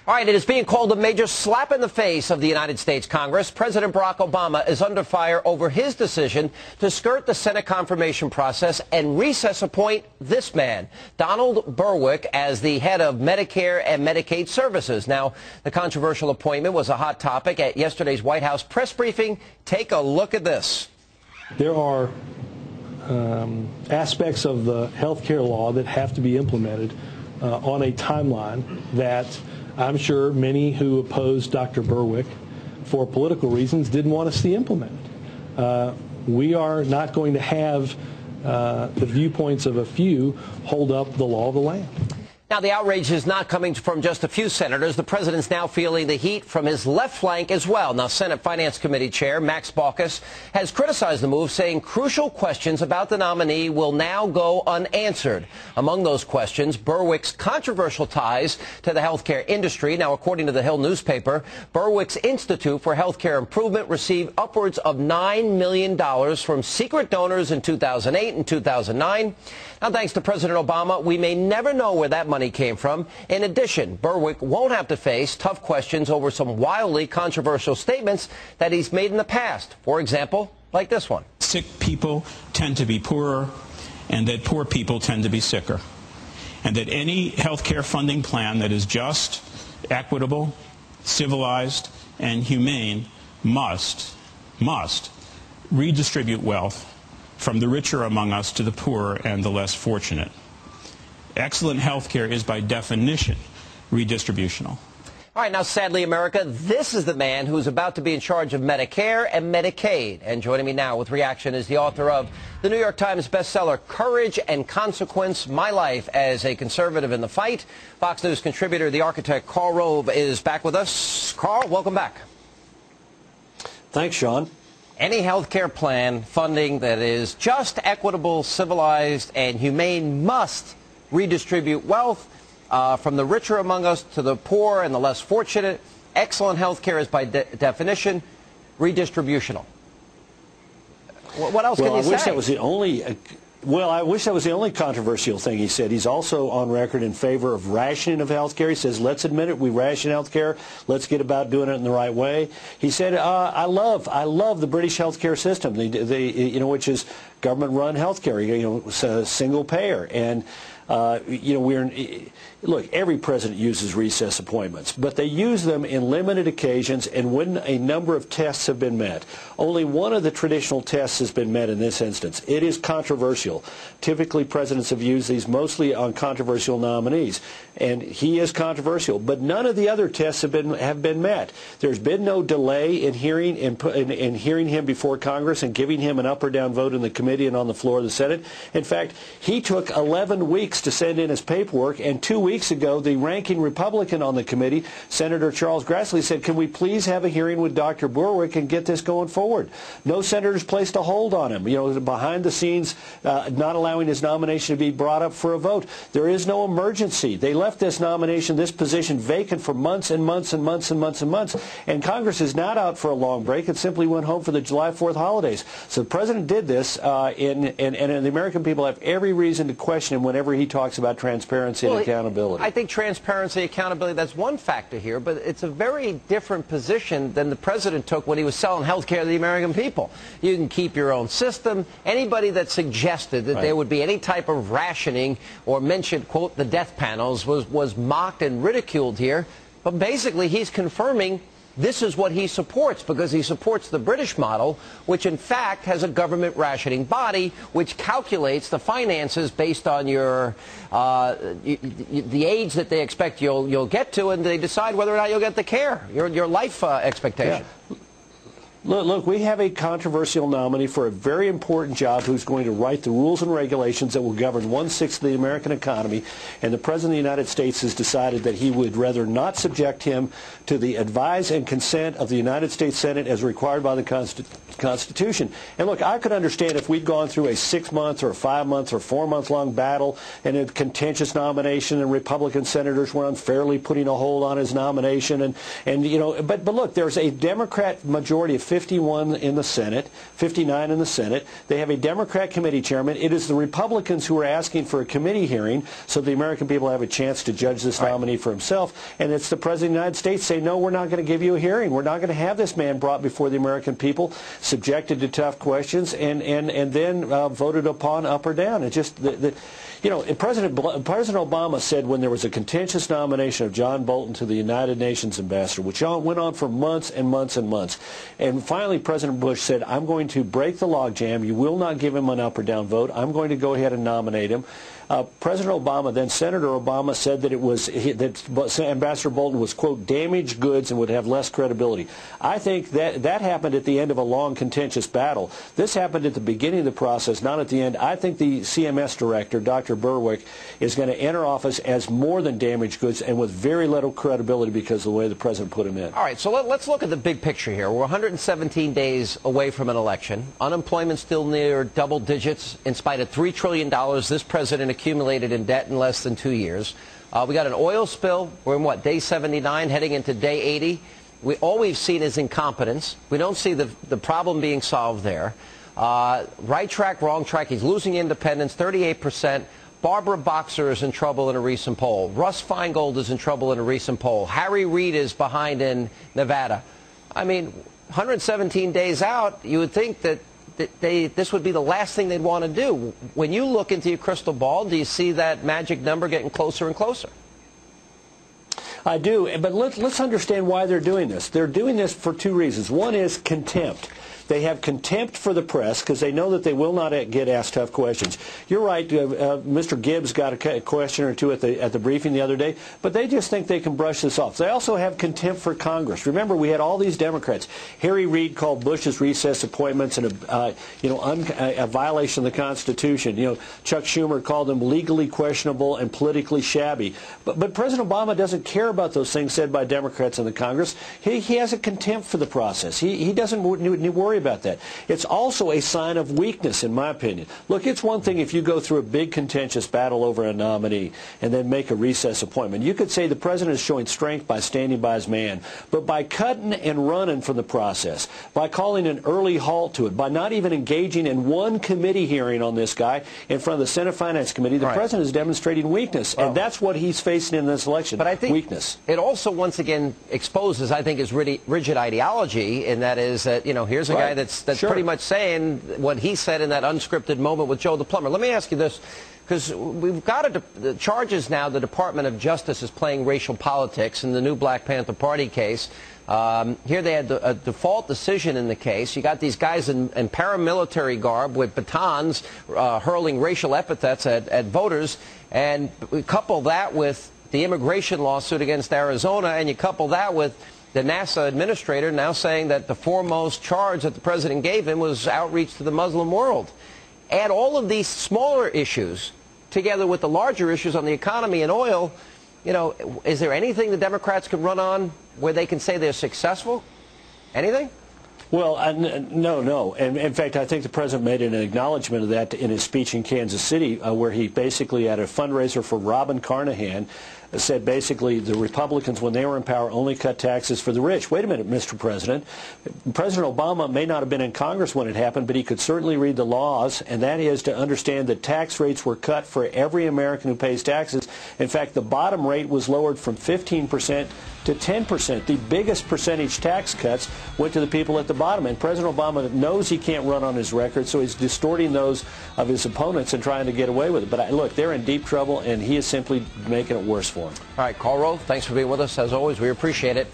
All right, it is being called a major slap in the face of the United States Congress. President Barack Obama is under fire over his decision to skirt the Senate confirmation process and appoint this man, Donald Berwick, as the head of Medicare and Medicaid Services. Now, the controversial appointment was a hot topic at yesterday's White House press briefing. Take a look at this. There are aspects of the health care law that have to be implemented on a timeline that I'm sure many who opposed Dr. Berwick for political reasons didn't want to see implemented. We are not going to have the viewpoints of a few hold up the law of the land. Now, the outrage is not coming from just a few senators. The president's now feeling the heat from his left flank as well. Now, Senate Finance Committee Chair Max Baucus has criticized the move, saying crucial questions about the nominee will now go unanswered. Among those questions, Berwick's controversial ties to the healthcare industry. Now, according to the Hill newspaper, Berwick's Institute for Healthcare Improvement received upwards of $9 million from secret donors in 2008 and 2009. Now, thanks to President Obama, we may never know where that money came from. In addition, Berwick won't have to face tough questions over some wildly controversial statements that he's made in the past. For example, like this one. Sick people tend to be poorer, and that poor people tend to be sicker. And that any health care funding plan that is just, equitable, civilized, and humane must redistribute wealth from the richer among us to the poorer and the less fortunate. Excellent health care is, by definition, redistributional. All right, now, sadly, America, this is the man who's about to be in charge of Medicare and Medicaid. And joining me now with reaction is the author of the New York Times bestseller, Courage and Consequence, My Life as a Conservative in the Fight. Fox News contributor, the architect, Karl Rove, is back with us. Karl, welcome back. Thanks, Sean. Any health care plan funding that is just, equitable, civilized, and humane must redistribute wealth from the richer among us to the poor and the less fortunate. Excellent health care is, by definition, redistributional. What else can you say? I wish that was the only... Well, I wish that was the only controversial thing he said. He's also on record in favor of rationing of health care. He says, let's admit it, we ration health care. Let's get about doing it in the right way. He said, I love the British health care system, which is government-run health care, single payer. And look, every president uses recess appointments, but they use them in limited occasions and when a number of tests have been met. Only one of the traditional tests has been met in this instance. It is controversial. Typically, presidents have used these mostly on controversial nominees, and he is controversial. But none of the other tests have been met. There's been no delay in hearing him before Congress and giving him an up or down vote in the committee and on the floor of the Senate. In fact, he took 11 weeks to send in his paperwork, and 2 weeks ago, the ranking Republican on the committee, Senator Charles Grassley, said, can we please have a hearing with Dr. Berwick and get this going forward? No senators placed a hold on him, behind the scenes, not allowing his nomination to be brought up for a vote. There is no emergency. They left this nomination, this position vacant for months and months and months and months and months, and Congress is not out for a long break. It simply went home for the July 4th holidays. So the president did this, and the American people have every reason to question him whenever he talks about transparency and accountability. I think transparency, accountability, that's one factor here, but it's a very different position than the president took when he was selling health care to the American people. You can keep your own system. Anybody that suggested that there would be any type of rationing or mentioned, quote, the death panels was mocked and ridiculed here. But basically, he's confirming this is what he supports, because he supports the British model, which in fact has a government rationing body which calculates the finances based on your the age that they expect you'll get to, and they decide whether or not you'll get the care, your life expectation. Yeah. Look, we have a controversial nominee for a very important job who's going to write the rules and regulations that will govern 1/6 of the American economy, and the President of the United States has decided that he would rather not subject him to the advice and consent of the United States Senate as required by the Constitution. And look, I could understand if we'd gone through a 6-month or 5-month or 4-month-long battle and a contentious nomination and Republican senators were unfairly putting a hold on his nomination, but look, there's a Democrat majority of 51 in the Senate, 59 in the Senate. They have a Democrat committee chairman. It is the Republicans who are asking for a committee hearing so the American people have a chance to judge this nominee for himself. And it's the President of the United States saying, no, we're not going to give you a hearing. We're not going to have this man brought before the American people, subjected to tough questions, and then voted upon up or down. It's just, you know, President Obama said when there was a contentious nomination of John Bolton to the United Nations ambassador, which went on for months and months and months, and finally President Bush said, I'm going to break the logjam. You will not give him an up or down vote. I'm going to go ahead and nominate him. President Obama, then Senator Obama, said that that Ambassador Bolton was, quote, damaged goods and would have less credibility. I think that happened at the end of a long, contentious battle. This happened at the beginning of the process, not at the end. I think the CMS director, Dr. Berwick, is going to enter office as more than damaged goods and with very little credibility because of the way the president put him in. All right, so let's look at the big picture here. We're 117 days away from an election. Unemployment still near double digits in spite of $3 trillion this president accumulated in debt in less than 2 years. We got an oil spill. We're in, what, day 79, heading into day 80. All we've seen is incompetence. We don't see the problem being solved there. Right track, wrong track. He's losing independence, 38%. Barbara Boxer is in trouble in a recent poll. Russ Feingold is in trouble in a recent poll. Harry Reid is behind in Nevada. I mean, 117 days out, you would think that this would be the last thing they'd want to do. When you look into your crystal ball, do you see that magic number getting closer and closer? I do, but let's understand why they're doing this. They're doing this for two reasons. One is contempt. They have contempt for the press because they know that they will not get asked tough questions. You're right. Mr. Gibbs got a question or two at the briefing the other day, but they just think they can brush this off. They also have contempt for Congress. Remember, we had all these Democrats. Harry Reid called Bush's recess appointments a violation of the Constitution. You know, Chuck Schumer called them legally questionable and politically shabby. But President Obama doesn't care about those things said by Democrats in the Congress. He has a contempt for the process. He doesn't worry about that. It's also a sign of weakness, in my opinion. Look, it's one thing if you go through a big contentious battle over a nominee and then make a recess appointment. You could say the president is showing strength by standing by his man, but by cutting and running from the process, by calling an early halt to it, by not even engaging in one committee hearing on this guy in front of the Senate Finance Committee, the president is demonstrating weakness, and that's what he's facing in this election. But I think weakness. It also once again exposes, I think, his rigid ideology, and that is that, you know, here's a guy that's pretty much saying what he said in that unscripted moment with Joe the Plumber. Let me ask you this, because we've got the charges now. The Department of Justice is playing racial politics in the new Black Panther Party case. Here they had a default decision in the case. You got these guys in paramilitary garb with batons hurling racial epithets at voters, and we couple that with the immigration lawsuit against Arizona, and you couple that with the NASA administrator now saying that the foremost charge that the president gave him was outreach to the Muslim world. Add all of these smaller issues together with the larger issues on the economy and oil, you know, is there anything the Democrats can run on where they can say they're successful? Anything? Well, no. And in fact, I think the president made an acknowledgement of that in his speech in Kansas City, where he basically had a fundraiser for Robin Carnahan, said basically the Republicans, when they were in power, only cut taxes for the rich. Wait a minute, Mr. President. President Obama may not have been in Congress when it happened, but he could certainly read the laws, and that is to understand that tax rates were cut for every American who pays taxes. In fact, the bottom rate was lowered from 15% to 10%. The biggest percentage tax cuts went to the people at the bottom, and President Obama knows he can't run on his record, so he's distorting those of his opponents and trying to get away with it. But look, they're in deep trouble, and he is simply making it worse for them. All right, Carl Rove, thanks for being with us. As always, we appreciate it.